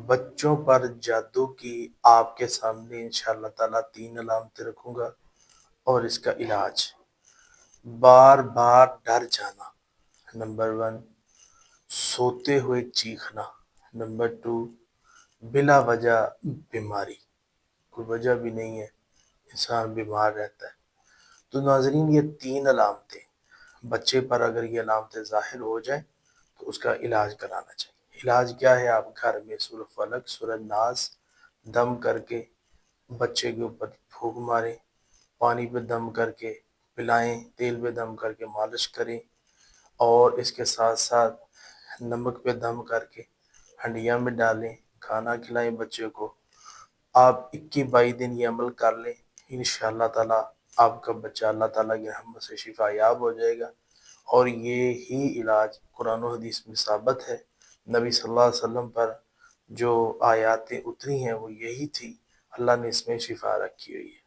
بچوں پر جادو کی آپ کے سامنے انشاءاللہ تعالیٰ 3 علامتیں رکھوں گا اور اس کا علاج۔ بار بار ڈر جانا، نمبر 1۔ سوتے ہوئے چیخنا، نمبر 2۔ بلا وجہ بیماری، کوئی وجہ بھی نہیں ہے انسان بیمار رہتا ہے۔ تو ناظرین یہ 3 علامتیں بچے پر اگر یہ علامتیں ظاہر ہو جائیں تو اس کا علاج کرانا چاہیے۔ علاج کیا ہے؟ آپ گھر میں سورہ فلق، سورہ ناس دم کر کے بچے کے اوپر پھونک ماریں، پانی پہ دم کر کے پلائیں، تیل پہ دم کر کے مالش کریں، اور اس کے ساتھ ساتھ نمک پہ دم کر کے ہنڈیا میں ڈالیں، کھانا کھلائیں بچے کو۔ آپ 21-22 دن یہ عمل کر لیں، انشاءاللہ تعالیٰ آپ کا بچہ اللہ تعالیٰ کی رحمت سے شفا یاب ہو جائے گا۔ اور یہ ہی علاج قرآن و حدیث میں ثابت ہے۔ نبی صلی اللہ علیہ وسلم پر جو آیاتیں اتری ہیں وہ یہی تھی، اللہ نے اس میں شفا رکھی ہوئی ہے۔